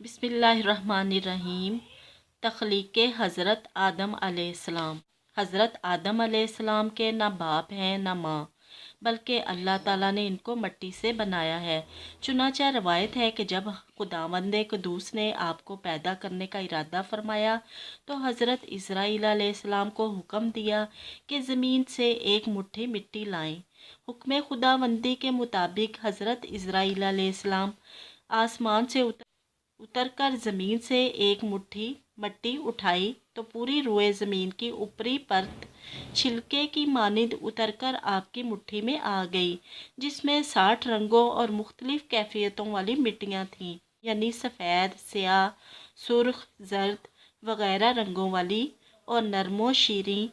बिस्मिल्लाहिर्रहमानिर्रहीम। तख्लीक़ हज़रत आदम अलैहिस्सलाम। हज़रत आदम अलैहिस्सलाम के ना बाप हैं ना माँ, बल्कि अल्लाह ताला ने इनको मिट्टी से बनाया है। चुनांचे रवायत है कि जब खुदावंद क़ुद्दूस ने आपको पैदा करने का इरादा फरमाया तो हज़रत इस्राईल अलैहिस्सलाम को हुक्म दिया कि ज़मीन से एक मुट्ठी मिट्टी लाएं। हुक्म खुदावंदी के मुताबिक हज़रत इस्राईल अलैहिस्सलाम आसमान से उतरकर ज़मीन से एक मुट्ठी मिट्टी उठाई तो पूरी रुए ज़मीन की ऊपरी परत छिलके की मानिंद उतरकर आपकी मुट्ठी में आ गई, जिसमें 60 रंगों और मुख्तलिफ कैफियतों वाली मिट्टियाँ थीं, यानी सफ़ेद, स्याह, सुर्ख, जर्द वगैरह रंगों वाली, और नरमो शीरीं,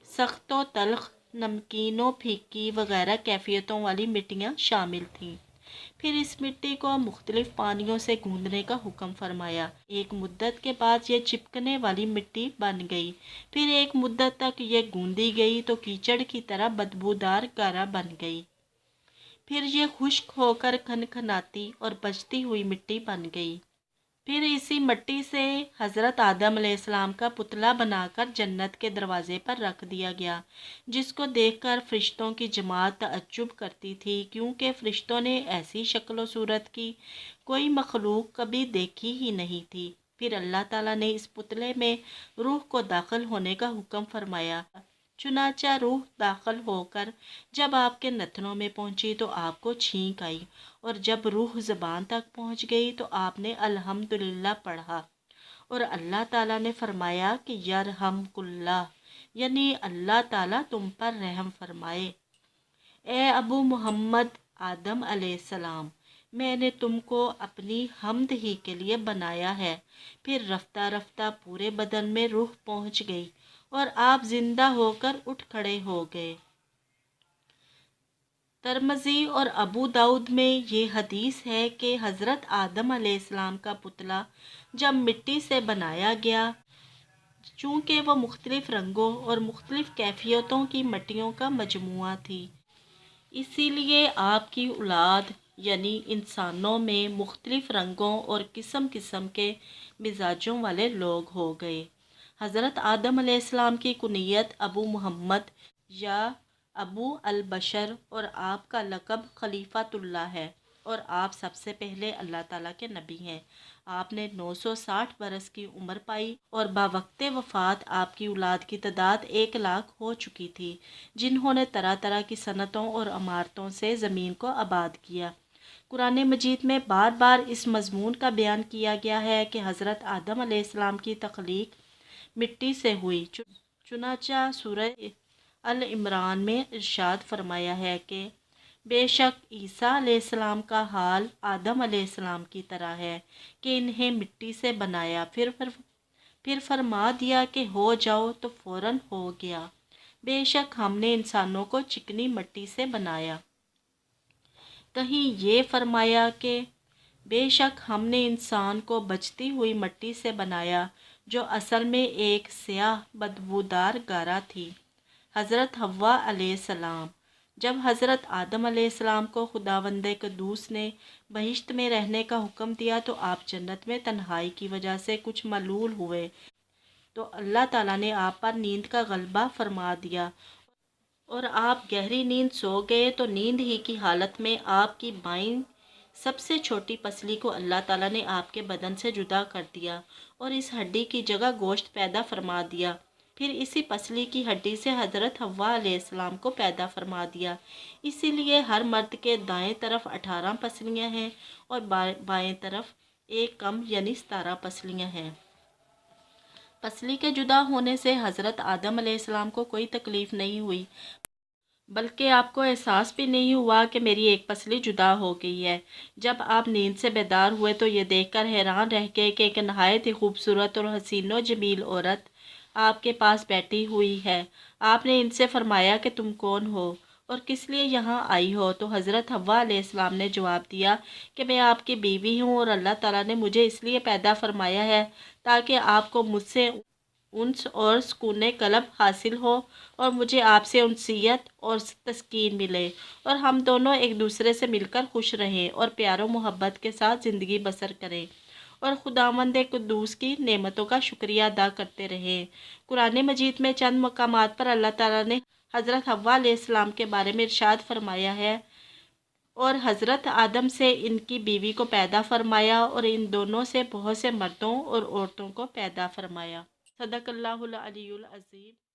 सख्तो तल्ख, नमकीनो फीकी वगैरह कैफियतों वाली मिट्टियाँ शामिल थीं। फिर इस मिट्टी को मुख्तलिफ पानियों से गूंदने का हुक्म फरमाया। एक मुद्दत के बाद ये चिपकने वाली मिट्टी बन गई। फिर एक मुद्दत तक ये गूंदी गई तो कीचड़ की तरह बदबूदार गारा बन गई। फिर ये खुश्क होकर खनखनाती और बचती हुई मिट्टी बन गई। फिर इसी मिट्टी से हज़रत आदम अलैहिस्सलाम का पुतला बनाकर जन्नत के दरवाज़े पर रख दिया गया, जिसको देखकर फ़रिश्तों की जमात तअज्जुब करती थी, क्योंकि फ़रिश्तों ने ऐसी शक्ल व सूरत की कोई मखलूक कभी देखी ही नहीं थी। फिर अल्लाह ताला ने इस पुतले में रूह को दाखिल होने का हुक्म फरमाया। चुनांचे रूह दाखिल होकर जब आपके नथनों में पहुंची तो आपको छींक आई, और जब रूह ज़बान तक पहुंच गई तो आपने अल्हम्दुलिल्लाह पढ़ा, और अल्लाह ताला ने फरमाया कि यरहमकुल्लाह, यानी अल्लाह ताला तुम पर रहम फरमाए। ए अबू मोहम्मद आदम अलैहिस्सलाम, मैंने तुमको अपनी हम्द ही के लिए बनाया है। फिर रफ्ता रफ्ता पूरे बदन में रूह पहुंच गई और आप जिंदा होकर उठ खड़े हो गए। तिरमिज़ी और अबू दाऊद में ये हदीस है कि हज़रत आदम अलैहिस्सलाम का पुतला जब मिट्टी से बनाया गया, चूँकि वह मुख्तलिफ रंगों और मुख्तलिफ कैफियतों की मिट्टियों का मजमूआ थी, इसीलिए आपकी औलाद यानी इंसानों में मुख्तलिफ रंगों और किस्म किस्म के मिजाजों वाले लोग हो गए। हज़रत आदम अलैहिस्सलाम की कुनियत अबू मोहम्मद या अबू अल बशर और आपका लक़ब खलीफ़ातुल्लाह है, और आप सबसे पहले अल्लाह ताला के नबी हैं। आपने 960 बरस की उम्र पाई और बावक़्ते वफ़ात आपकी औलाद की तादाद 1 लाख हो चुकी थी, जिन्होंने तरह तरह की सनतों और इमारतों से ज़मीन को आबाद किया। कुरान मजीद में बार बार इस मज़मून का बयान किया गया है कि हज़रत आदम अलैहिस्सलाम की तख्लीक मिट्टी से हुई। चुनांचे सूरह अल इमरान में इरशाद फरमाया है कि बेशक ईसा अलैहिस्सलाम का हाल आदम अलैहिस्सलाम की तरह है कि इन्हें मिट्टी से बनाया, फिर फरमा दिया कि हो जाओ तो फ़ौरन हो गया। बेशक हमने इंसानों को चिकनी मिट्टी से बनाया। कहीं ये फरमाया कि बेशक हमने इंसान को बचती हुई मिट्टी से बनाया, जो असल में एक स्याह बदबूदार गारा थी। हज़रत हव्वा अलैहिस्सलाम, जब हज़रत आदम अलैहिस्सलाम को खुदावंद क़ुद्दूस ने बहिश्त में रहने का हुक्म दिया तो आप जन्नत में तन्हाई की वजह से कुछ मलूल हुए, तो अल्लाह ताला ने आप पर नींद का गलबा फरमा दिया और आप गहरी नींद सो गए। तो नींद ही की हालत में आपकी बाईं सबसे छोटी पसली को अल्लाह ताला ने आपके बदन से जुदा कर दिया और इस हड्डी की जगह गोश्त पैदा फरमा दिया। फिर इसी पसली की हड्डी से हज़रत हव्वा अलैहिस्सलाम को पैदा फरमा दिया। इसीलिए हर मर्द के दाएं तरफ 18 पसलियां हैं और बाएं तरफ एक कम यानी 17 पसलियां हैं। पसली के जुदा होने से हज़रत आदम अलैहिस्सलाम को कोई तकलीफ़ नहीं हुई, बल्कि आपको एहसास भी नहीं हुआ कि मेरी एक पसली जुदा हो गई है। जब आप नींद से बेदार हुए तो ये देखकर हैरान रह गए कि एक नहायत ही खूबसूरत और हसीनो जमील औरत आपके पास बैठी हुई है। आपने इनसे फरमाया कि तुम कौन हो और किस लिए यहाँ आई हो? तो हज़रत हव्वा अलैहिस्सलाम ने जवाब दिया कि मैं आपकी बीवी हूँ और अल्लाह ताला ने मुझे इसलिए पैदा फरमाया है ताकि आपको मुझसे उन्स और सुकून कल्ब हासिल हो और मुझे आपसे उनसियत और तस्कीन मिले, और हम दोनों एक दूसरे से मिलकर खुश रहें और प्यारो मोहब्बत के साथ ज़िंदगी बसर करें। اور خداوند قدوس کی نعمتوں کا شکریہ ادا کرتے رہے۔ قرآن مجید میں چند مقامات پر اللہ تعالیٰ نے حضرت حوا علیہ السلام کے بارے میں ارشاد فرمایا ہے اور حضرت آدم سے ان کی بیوی کو پیدا فرمایا اور ان دونوں سے بہت سے مردوں اور عورتوں کو پیدا فرمایا۔ صدق اللہ العلی العظیم۔